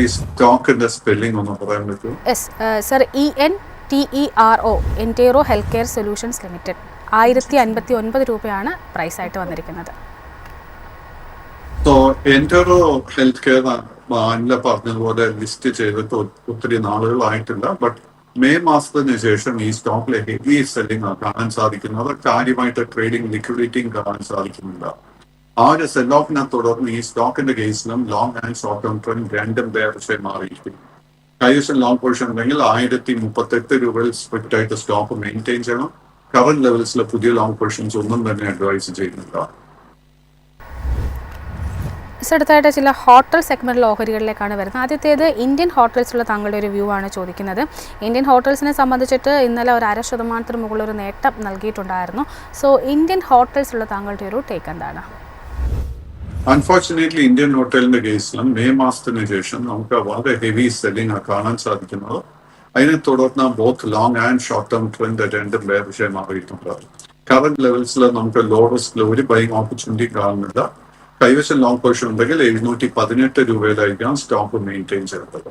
ഈ സ്റ്റോക്കിന്റെ സ്പെല്ലിംഗ് ഒന്ന് പറയാൻ പറ്റുമോ? Sir, ENTERO Entero healthcare solutions limited 1059 രൂപയാണ് പ്രൈസ് ആയിട്ട് വന്നിരിക്കുന്നത്. സോ എൻറ്റേറോ ഹെൽത്ത് കെയർ അല്ല പറഞ്ഞതുപോലെ ലിസ്റ്റ് ചെയ്തിട്ട് ഒത്തിരി നാളുകളായിട്ടില്ല. ബട്ട് മെയ് മാസത്തിന് ശേഷം ഈ സ്റ്റോക്കിലെ ഹെവി സെല്ലിംഗ് കാണാൻ സാധിക്കുന്നത്. കാര്യമായിട്ട് ട്രേഡിംഗ് ലിക്വിഡിറ്റിയും കാണാൻ സാധിക്കുന്നില്ല. ആ ഒരു സെൽ ഓഫിനെ തുടർന്ന് ഈ സ്റ്റോക്കിന്റെ കേസിലും long and short term trend രണ്ടും വേറെ മാറിയിരിക്കും. കൈവശം ലോങ് പൊസിഷൻ ഉണ്ടെങ്കിൽ 1038 രൂപയിൽ സ്ട്രിക്റ്റ് ആയിട്ട് സ്റ്റോക്ക് മെയിൻറ്റെയിൻ ചെയ്യണം. കറന്റ് ലെവൽസിലെ പുതിയ ലോങ് പൊസിഷൻസ് ഒന്നും തന്നെ അഡ്വൈസ് ചെയ്യുന്നില്ല. അടുത്തായിട്ട് ചില ഹോട്ടൽ സെഗ്മെന്റിലെ ഓഹരികളിലേക്കാണ് വരുന്നത്. ആദ്യത്തേത് ഇന്ത്യൻ ഹോട്ടൽസുള്ള താങ്കളുടെ ഒരു വ്യൂ ആണ് ചോദിക്കുന്നത്. ഇന്ത്യൻ ഹോട്ടൽസിനെ സംബന്ധിച്ചിട്ട് ഇന്നലെ ഒരു 0.5% മുകളിലൊരു നേട്ടം നൽകിയിട്ടുണ്ടായിരുന്നു. സോ ഇന്ത്യൻ ഹോട്ടൽസുള്ള താങ്കളുടെ ഒരു ടേക്ക് എന്താണ്? അൺഫോർച്ചുനേറ്റ്ലി ഇന്ത്യൻ ഹോട്ടലിന്റെ കേസിലും മെയ് മാസത്തിന് ശേഷം നമുക്ക് വളരെ ഹെവി സെല്ലിംഗ് കാണാൻ സാധിക്കുന്നത്. അതിനെ തുടർന്ന് both long and short term trend രണ്ടും വേറെ മാറിയിട്ടുണ്ട്. കറന്റ് ലെവൽസിൽ നമുക്ക് ലോ റിസ്കിൽ ഒരു ബൈങ് ഓപ്പർച്യൂണിറ്റി കാണുന്നില്ല. കൈവശം ലോങ് പൊസിഷൻ ഉണ്ടെങ്കിൽ 718 രൂപയിലായിരിക്കാം സ്റ്റോക്ക് മെയിൻറ്റെയിൻ ചെയ്തത്.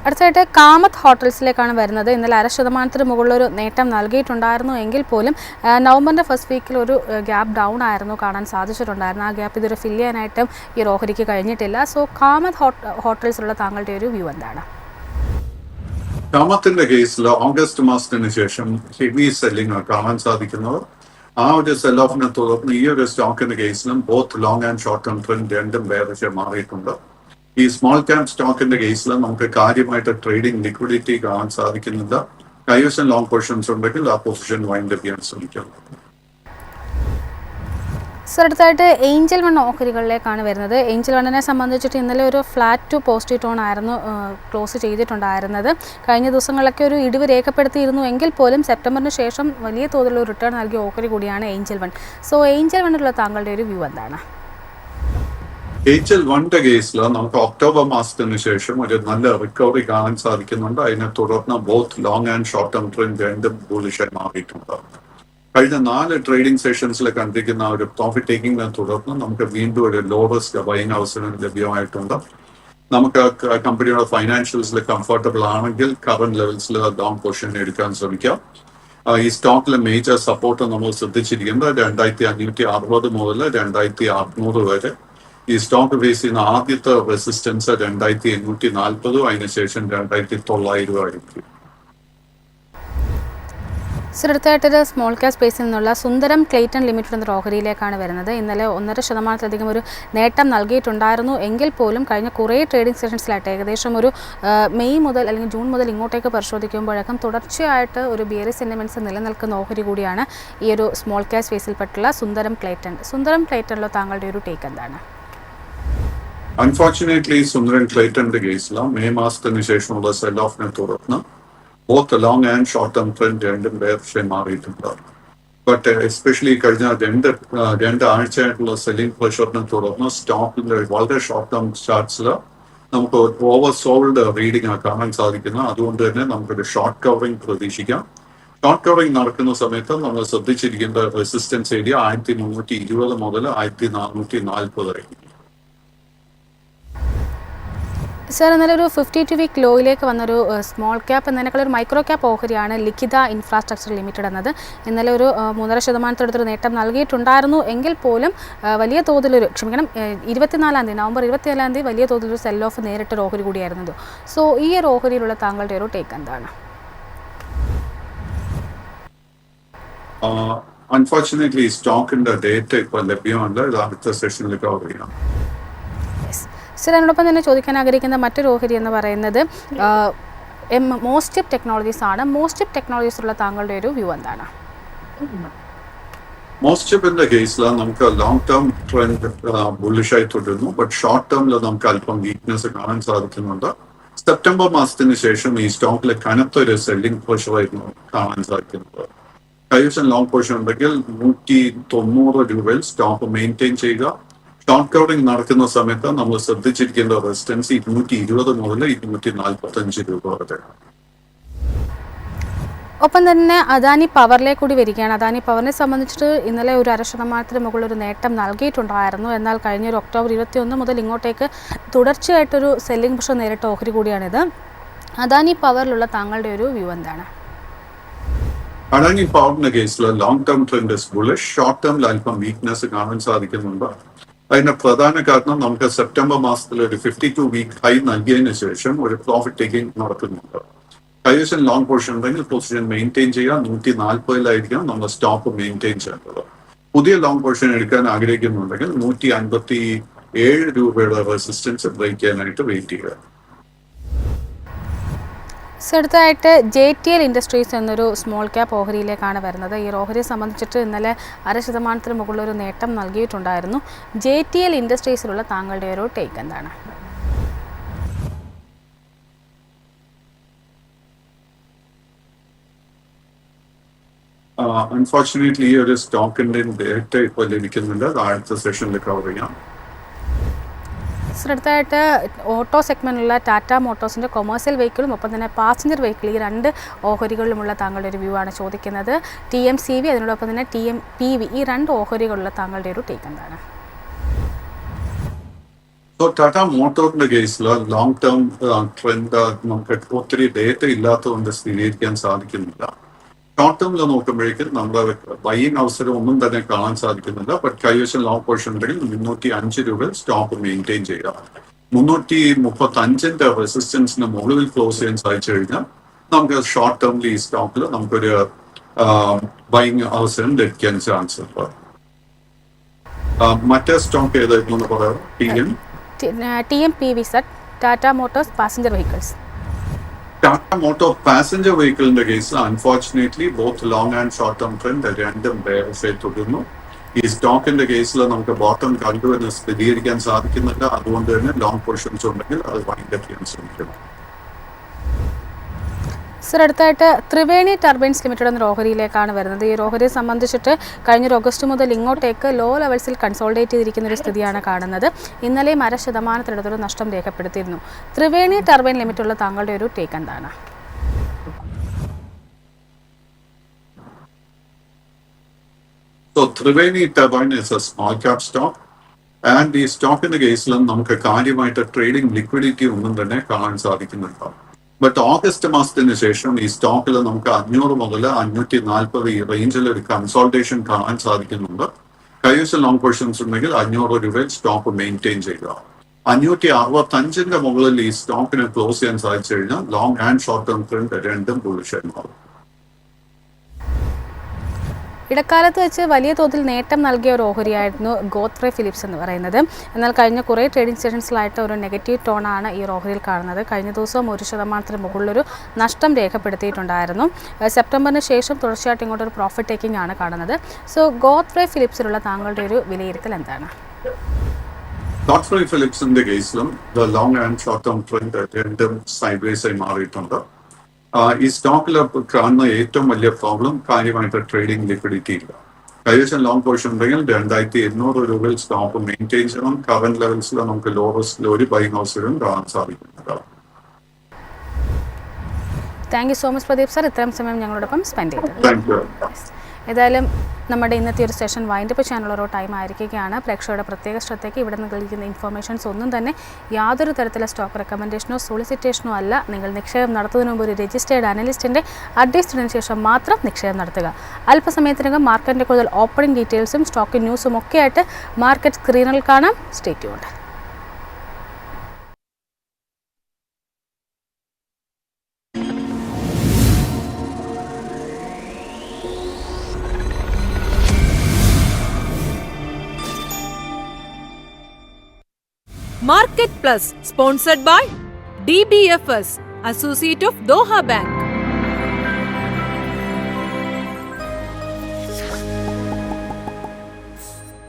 അടുത്തായിട്ട് കാമത്ത് ഹോട്ടൽസിലേക്കാണ് വരുന്നത്. ഇന്നലെ 0.5% മുകളിലൊരു നേട്ടം നൽകിയിട്ടുണ്ടായിരുന്നു എങ്കിൽ പോലും നവംബറിൻ്റെ ഫസ്റ്റ് വീക്കിൽ ഒരു ഗ്യാപ്പ് ഡൗൺ ആയിരുന്നു കാണാൻ സാധിച്ചിട്ടുണ്ടായിരുന്നു. ആ ഗ്യാപ്പ് ഇതൊരു ഫില്ല് ചെയ്യാനായിട്ടും ഈ ഓഹരിക്ക് കഴിഞ്ഞിട്ടില്ല. സോ കാമത്ത് ഹോട്ടൽസിലുള്ള താങ്കളുടെ ഒരു വ്യൂ എന്താണ്? കാമത്തിന്റെ കേസിൽ ഓഗസ്റ്റ് മാസത്തിന് ശേഷം ഹെവി സെല്ലിംഗ് കാണാൻ സാധിക്കുന്നത്. ആ ഒരു സെൽ ഓഫിനെ തുടർന്ന് ഈ ഒരു സ്റ്റോക്കിന്റെ കേസിലും both long and short term trend രണ്ടും വേറെ മാറിയിട്ടുണ്ട്. ഈ സ്മോൾ ക്യാപ് സ്റ്റോക്കിന്റെ കേസിൽ നമുക്ക് കാര്യമായിട്ട് ട്രേഡിംഗ് ലിക്വിഡിറ്റി കാണാൻ സാധിക്കുന്നില്ല. കൈവശം ലോങ് പൊസിഷൻസ് ഉണ്ടെങ്കിൽ ആ പൊസിഷൻ വൈൻഡ് അപ്പ് ചെയ്യാൻ ശ്രമിക്കണം. സർ, അടുത്തായിട്ട് ഏഞ്ചൽ വൺ ഓഹരികളിലേക്കാണ് വരുന്നത്. ഏഞ്ചൽ വണ്ണിനെ സംബന്ധിച്ചിട്ട് ഇന്നലെ ഒരു ഫ്ലാറ്റ് ടു പോസിറ്റീവ് ടോൺ ആയിരുന്നു ക്ലോസ് ചെയ്തിട്ടുണ്ടായിരുന്നത്. കഴിഞ്ഞ ദിവസങ്ങളിലൊക്കെ ഒരു ഇടിവ് രേഖപ്പെടുത്തിയിരുന്നു എങ്കിൽ പോലും സെപ്റ്റംബറിന് ശേഷം വലിയ തോതിലുള്ള റിട്ടേൺ നൽകിയ ഓഹരി കൂടിയാണ് ഏഞ്ചൽ വൺ. സോ ഏഞ്ചൽ വണ്ണിലുള്ള താങ്കളുടെ ഒരു വ്യൂ എന്താണ്? ഏഞ്ചൽ വണ്ണിന്റെ കേസിൽ നമുക്ക് ഒക്ടോബർ മാസത്തിന് ശേഷം ഒരു നല്ല റിക്കവറി കാണാൻ സാധിക്കുന്നുണ്ട്. അതിനെ തുടർന്ന് both long and short term trend രണ്ടും ബുള്ളിഷായി മാറിയിട്ടുണ്ട്. കഴിഞ്ഞ 4 ട്രേഡിംഗ് സെഷൻസിൽ കണ്ടിരിക്കുന്ന ഒരു പ്രോഫിറ്റ് ടേക്കിംഗിനെ തുടർന്ന് നമുക്ക് വീണ്ടും ഒരു ലോ റിസ്ക് ബൈങ് അവസരം ലഭ്യമായിട്ടുണ്ട്. നമുക്ക് കമ്പനിയുടെ ഫൈനാൻഷ്യൽസിൽ കംഫർട്ടബിൾ ആണെങ്കിൽ കറന്റ് ലെവൽസിൽ ലോങ് പൊസിഷൻ എടുക്കാൻ ശ്രമിക്കാം. ഈ സ്റ്റോക്കിലെ മേജർ സപ്പോർട്ട് നമ്മൾ ശ്രദ്ധിച്ചിരിക്കുന്നത് 2560 മുതൽ 2600 വരെ. ഈ സ്റ്റോക്ക് ഫേസ് ചെയ്യുന്ന ആദ്യത്തെ റെസിസ്റ്റൻസ് 2840, അതിനുശേഷം 2900 ആയിരിക്കും. അടുത്തായിട്ടൊരു സ്മോൾ ക്യാപ് സ്പേസിൽ നിന്നുള്ള സുന്ദരം ക്ലേറ്റൺ ലിമിറ്റഡ് എന്ന ഓഹരിയിലേക്കാണ് വരുന്നത്. ഇന്നലെ 1.5% ഒരു നേട്ടം നൽകിയിട്ടുണ്ടായിരുന്നു എങ്കിൽ പോലും കഴിഞ്ഞ കുറേ ട്രേഡിംഗ് സെഷൻസിലായിട്ട് ഏകദേശം ഒരു മെയ് മുതൽ അല്ലെങ്കിൽ ജൂൺ മുതൽ ഇങ്ങോട്ടേക്ക് പരിശോധിക്കുമ്പോഴേക്കും തുടർച്ചയായിട്ട് ഒരു ബിയറിഷ് സെന്റിമെന്റ്സ് നിലനിൽക്കുന്ന ഓഹരി കൂടിയാണ് ഈ ഒരു സ്മോൾ ക്യാപ് സ്പേസിൽപ്പെട്ടുള്ള സുന്ദരം ക്ലേറ്റൺ. സുന്ദരം ക്ലേറ്റണിലോ താങ്കളുടെ ഒരു ടേക്ക് എന്താണ്? അൺഫോർച്ചുനേറ്റ്ലി സുന്ദരം ക്ലേറ്റന്റെ കേസിൽ മെയ് മാസത്തിന് ശേഷമുള്ള സെൽ ഓഫിനെ തുടർന്ന് both long and short term trend രണ്ടും വേറെ മാറിയിട്ടുണ്ട്. ബട്ട് എസ്പെഷ്യലി കഴിഞ്ഞ രണ്ട് ആഴ്ചയായിട്ടുള്ള സെല്ലിംഗ് പ്രഷറിനെ തുടർന്ന് സ്റ്റോക്കിന്റെ വളരെ ഷോർട്ട് ടേം ചാർട്ട്സിൽ നമുക്ക് ഓവർ സോൾഡ് റീഡിംഗ് കാണാൻ സാധിക്കുന്നു. അതുകൊണ്ട് തന്നെ നമുക്കൊരു ഷോർട്ട് കവറിംഗ് പ്രതീക്ഷിക്കാം. ഷോർട്ട് കവറിംഗ് നടക്കുന്ന സമയത്ത് നമ്മൾ ശ്രദ്ധിച്ചിരിക്കേണ്ട റെസിസ്റ്റൻസ് ഏരിയ 1320 മുതൽ 1440 ആയിരിക്കും. സർ, എന്നാലും ഒരു 52 വീക്ക് ലോയിലേക്ക് വന്നൊരു സ്മോൾ ക്യാപ്പ് എന്നതിനേക്കാൾ ഒരു മൈക്രോ ക്യാപ്പ് ഓഹരിയാണ് ലിഖിത ഇൻഫ്രാസ്ട്രക്ചർ ലിമിറ്റഡ് എന്നത്. ഇന്നലെ ഒരു 3.5% നേട്ടം നൽകിയിട്ടുണ്ടായിരുന്നു എങ്കിൽ പോലും വലിയ തോതിലൊരു 24-ാം തീയതി നവംബർ 24-ാം തീയതി വലിയ തോതിലൊരു സെൽ ഓഫ് നേരിട്ടൊരു ഓഹരി കൂടിയായിരുന്നത്. സോ ഈ ഒരു ഓഹരിയിലുള്ള താങ്കളുടെ ഒരു ടേക്ക് എന്താണ്? അൺഫോർച്ചുനേറ്റ്ലി സ്റ്റോക്കിന്റെ ഡേറ്റ ഇപ്പോൾ ലഭ്യമല്ല. ഇത് അടുത്ത സെഷനിൽ കവർ ചെയ്യാം. സർ, അതിനോടൊപ്പം തന്നെ ചോദിക്കാൻ ആഗ്രഹിക്കുന്ന മറ്റൊരു ഓഹരി എന്ന് പറയുന്നത് മോസ്റ്റിപ്പ് ടെക്നോളജീസ് ആണ്. മോസ്റ്റിപ്പ് ടെക്നോളജീസിലുള്ള താങ്കളുടെ ഒരു വ്യൂ എന്താണ്? മോസ്റ്റിപ്പിന്റെ കേസിൽ നമുക്ക് ലോങ് ടേം ട്രെൻഡ് ബുള്ളിഷായി തുടരുന്നു. ബട്ട് ഷോർട്ട് ടേമിൽ നമുക്ക് അല്പം വീക്ക്നെസ് കാണാൻ സാധിക്കുന്നുണ്ട്. സെപ്റ്റംബർ മാസത്തിന് ശേഷം ഈ സ്റ്റോക്കിലെ കനത്തൊരു സെല്ലിംഗ് പ്രഷറായിരുന്നു കാണാൻ സാധിക്കുന്നത്. കൈവശം ലോങ് പൊസിഷൻ ഉണ്ടെങ്കിൽ 190 രൂപയിൽ സ്റ്റോക്ക് മെയിൻറ്റെയിൻ ചെയ്യുക. ഷോർട്ട് കവറിംഗ് നടക്കുന്ന സമയത്ത് നമ്മൾ ശ്രദ്ധിച്ചിരിക്കേണ്ട റെസിസ്റ്റൻസ് 220 മുതൽ 245 രൂപ വരെ. ഒപ്പം തന്നെ അദാനി പവറിലേക്ക് കൂടി വരികയാണ്. അദാനി പവറിനെ സംബന്ധിച്ചിട്ട് ഇന്നലെ ഒരു 0.5% മുകളിലൊരു നേട്ടം നൽകിയിട്ടുണ്ടായിരുന്നു. എന്നാൽ കഴിഞ്ഞൊരു ഒക്ടോബർ 21 മുതൽ ഇങ്ങോട്ടേക്ക് തുടർച്ചയായിട്ടൊരു സെല്ലിംഗ് പ്രഷർ നേരിട്ട ഓഹരി കൂടിയാണിത്. അദാനി പവറിലുള്ള താങ്കളുടെ ഒരു വ്യൂ എന്താണ്? അദാനി പവറിന്റെ കേസിൽ long term trend bullish, short ടേമിൽ അല്പം വീക്ക്നെസ് കാണാൻ സാധിക്കുന്നുണ്ട്. അതിന്റെ പ്രധാന കാരണം നമുക്ക് സെപ്റ്റംബർ മാസത്തിൽ ഒരു 52 വീക്ക് ഹൈ നൽകിയതിനു ശേഷം ഒരു പ്രോഫിറ്റ് ടേക്കിംഗ് നടക്കുന്നുണ്ട്. കൈവശം ലോങ് പൊസിഷൻ ഉണ്ടെങ്കിൽ പൊസിഷൻ മെയിൻറ്റെയിൻ ചെയ്യുക. 140-ലായിരിക്കണം നമ്മൾ സ്റ്റോപ്പ് മെയിൻറ്റെയിൻ ചെയ്യേണ്ടത്. പുതിയ ലോങ് പൊസിഷൻ എടുക്കാൻ ആഗ്രഹിക്കുന്നുണ്ടെങ്കിൽ 157 രൂപയുടെ റെസിസ്റ്റൻസ് ബ്രേക്ക് ചെയ്യാനായിട്ട് വെയിറ്റ് ചെയ്യുക. അടുത്തതായിട്ട് JTL ഇൻഡസ്ട്രീസ് എന്നൊരു സ്മോൾ ക്യാപ്പ് ഓഹരിയിലേക്കാണ് വരുന്നത്. ഈ ഓഹരിയെ സംബന്ധിച്ചിട്ട് ഇന്നലെ 0.5% മുകളിലൊരു നേട്ടം നൽകിയിട്ടുണ്ടായിരുന്നു. JTL ഇൻഡസ്ട്രീസിലുള്ള താങ്കളുടെ ഒരു ടേക്ക് എന്താണ്? അൺഫോർച്ചുനേറ്റ്ലി ഈ ഒരു സ്റ്റോക്കിന്റെ ഡേറ്റ ഇപ്പോൾ ലഭിക്കുന്നുണ്ട്. അത് അടുത്ത സെഷനിൽ കവർ ചെയ്യാം. അടുത്തായിട്ട് ഓട്ടോ സെഗ്മെന്റിലുള്ള ടാറ്റ മോട്ടോഴ്സിൻ്റെ കൊമേഴ്സ്യൽ വെഹിക്കിളും ഒപ്പം തന്നെ പാസഞ്ചർ വെഹിക്കിൾ ഈ 2 ഓഹരികളിലുമുള്ള താങ്കളുടെ ഒരു വ്യൂ ആണ് ചോദിക്കുന്നത്. TMCV അതിനോടൊപ്പം തന്നെ TMPV ഈ 2 ഓഹരികളുള്ള താങ്കളുടെ ഒരു ടേക്ക് എന്താണ്? ടാറ്റ മോട്ടോറിന്റെ കേസിൽ ലോങ് ടേം ട്രെൻഡ് നമുക്ക് ഒത്തിരി ഡേറ്റ ഇല്ലാത്തതുകൊണ്ട് സ്ഥിരീകരിക്കാൻ സാധിക്കുന്നില്ല. ഷോർട്ട് ടേമിൽ നോക്കുമ്പോഴേക്കും നമ്മുടെ ബൈയിങ് അവസരം ഒന്നും തന്നെ കാണാൻ സാധിക്കുന്നില്ല. ബട്ട് കൈവശം ലോങ് പൊസിഷൻ ഉണ്ടെങ്കിൽ 305 രൂപയിൽ സ്റ്റോക്ക് മെയിൻറ്റെയിൻ ചെയ്യുക. 335ന്റെ റെസിസ്റ്റൻസിന് മുകളിൽ ക്ലോസ് ചെയ്യാൻ സാധിച്ചു കഴിഞ്ഞാൽ നമുക്ക് ഷോർട്ട് ടേമിൽ ഈ സ്റ്റോക്കിൽ നമുക്കൊരു ബൈയിങ് അവസരം ലഭിക്കാൻ ചാൻസ് ഉണ്ട്. മറ്റേ സ്റ്റോക്ക് ഏതായിരുന്നു എന്ന് പറയാം? TMPV sir, Tata motors passenger vehicles. Tata motor passenger വെഹിക്കിളിന്റെ കേസിൽ unfortunately both long and short term trend രണ്ടും ബെയറിഷായി തുടരുന്നു. ഈ സ്റ്റോക്കിന്റെ കേസിൽ നമുക്ക് ബോട്ടം കണ്ടു എന്ന് സ്ഥിരീകരിക്കാൻ സാധിക്കുന്നില്ല. അതുകൊണ്ട് തന്നെ ലോങ് പൊസിഷൻസ് ഉണ്ടെങ്കിൽ അത് വൈൻഡ് അപ്പ് ചെയ്യാൻ ശ്രമിക്കണം. സർ, അടുത്തായിട്ട് ത്രിവേണി ടർബൈൻസ് ലിമിറ്റഡ് എന്ന ഓഹരിയിലേക്കാണ് വരുന്നത്. ഈ ഓഹരിയെ സംബന്ധിച്ചിട്ട് കഴിഞ്ഞൊരു ഓഗസ്റ്റ് മുതൽ ഇങ്ങോട്ടേക്ക് ലോ ലെവൽസിൽ കൺസോൾഡേറ്റ് ചെയ്തിരിക്കുന്ന ഒരു സ്ഥിതിയാണ് കാണുന്നത്. ഇന്നലെയും 0.5%-ത്തിനടുത്തൊരു നഷ്ടം രേഖപ്പെടുത്തിയിരുന്നു. ത്രിവേണി ടർബൈൻ ലിമിറ്റഡുള്ള താങ്കളുടെ ഒരു ടേക്ക് എന്താണ്? Triveni turbine is A small cap stock and ഈ സ്റ്റോക്കിന്റെ കേസിലും നമുക്ക് കാര്യമായിട്ട് ട്രേഡിംഗ് ലിക്വിഡിറ്റി ഒന്നും തന്നെ കാണാൻ സാധിക്കുന്നുണ്ട്. ബട്ട് ഓഗസ്റ്റ് മാസത്തിന് ശേഷം ഈ സ്റ്റോക്കിൽ നമുക്ക് 500 മുതൽ 540 ഈ റേഞ്ചിൽ ഒരു കൺസോൾട്ടേഷൻ കാണാൻ സാധിക്കുന്നുണ്ട്. കൈവശം ലോങ് പൊസിഷൻസ് ഉണ്ടെങ്കിൽ 500 രൂപയിൽ സ്റ്റോക്ക് മെയിൻറ്റെയിൻ ചെയ്യുക. 565ന്റെ മുകളിൽ ഈ സ്റ്റോക്കിന് ക്ലോസ് ചെയ്യാൻ സാധിച്ചു കഴിഞ്ഞാൽ long and short term trend രണ്ടും ബുള്ളിഷായി മാറും. ഇടക്കാലത്ത് വെച്ച് വലിയ തോതിൽ നേട്ടം നൽകിയ ഒരു ഓഹരിയായിരുന്നു ഗോദ്രെ ഫിലിപ്സ് എന്ന് പറയുന്നത്. എന്നാൽ കഴിഞ്ഞ കുറേ ട്രേഡിംഗ് സെഷൻസിലായിട്ട് ഒരു നെഗറ്റീവ് ടോണാണ് ഈ ഓഹരിയിൽ കാണുന്നത്. കഴിഞ്ഞ ദിവസം 1% മുകളിലൊരു നഷ്ടം രേഖപ്പെടുത്തിയിട്ടുണ്ടായിരുന്നു. സെപ്റ്റംബറിന് ശേഷം തുടർച്ചയായിട്ട് ഇങ്ങോട്ടൊരു പ്രോഫിറ്റ് ടേക്കിംഗ് ആണ് കാണുന്നത്. സോ ഗോദ്രെ ഫിലിപ്സിലുള്ള താങ്കളുടെ ഒരു വിലയിരുത്തൽ എന്താണ്? ഗോദ്രെ ഫിലിപ്സിന്റെ കേസിലും long and short term trend രണ്ടും സൈഡ്വേസ് ആയി മാറിയിട്ടുണ്ട്. ഈ സ്റ്റോക്കിൽ കാണുന്ന ഏറ്റവും വലിയ പ്രോബ്ലം കാര്യമായിട്ട് ട്രേഡിംഗ് ലിക്വിഡിറ്റി ഇല്ല. കൈവശം ലോങ് പൊസിഷൻ ഉണ്ടെങ്കിൽ 2800 രൂപയിൽ സ്റ്റോക്ക് മെയിൻറ്റെയിൻ ചെയ്യണം. കറന്റ് ലെവൽസിൽ നമുക്ക് ലോ റിസ്കിൽ ഒരു ബൈങ് അവസരം കാണാൻ സാധിക്കുന്നില്ല. Thank you so much Pradeep sir, ഇത്രയും സമയം ഞങ്ങളോടൊപ്പം സ്പെൻഡ് ചെയ്തത്. Thank you. ഏതായാലും നമ്മുടെ ഇന്നത്തെ ഒരു സെഷൻ വൈൻഡപ്പ് ചെയ്യാനുള്ള ഒരു ടൈം ആയിരിക്കുകയാണ്. പ്രേക്ഷകരുടെ പ്രത്യേക ശ്രദ്ധയ്ക്ക് ഇവിടെ നൽകിയിരിക്കുന്ന ഇൻഫർമേഷൻസ് ഒന്നും തന്നെ യാതൊരു തരത്തിലുള്ള സ്റ്റോക്ക് റെക്കമെൻഡേഷനോ സോളിസിറ്റേഷനോ അല്ല. നിങ്ങൾ നിക്ഷേപം നടത്തുന്നതിന് മുമ്പ് ഒരു രജിസ്റ്റേർഡ് അനലിസ്റ്റിൻ്റെ അഡ്വൈസിന് ശേഷം മാത്രം നിക്ഷേപം നടത്തുക. അല്പസമയത്തിനകം മാർക്കറ്റിൻ്റെ കൂടുതൽ ഓപ്പണിംഗ് ഡീറ്റെയിൽസും സ്റ്റോക്ക് ന്യൂസും ഒക്കെ ആയിട്ട് മാർക്കറ്റ് സ്ക്രീനിൽ കാണാം. Stay tuned. Market Plus, sponsored by DBFS, Associate of Doha Bank.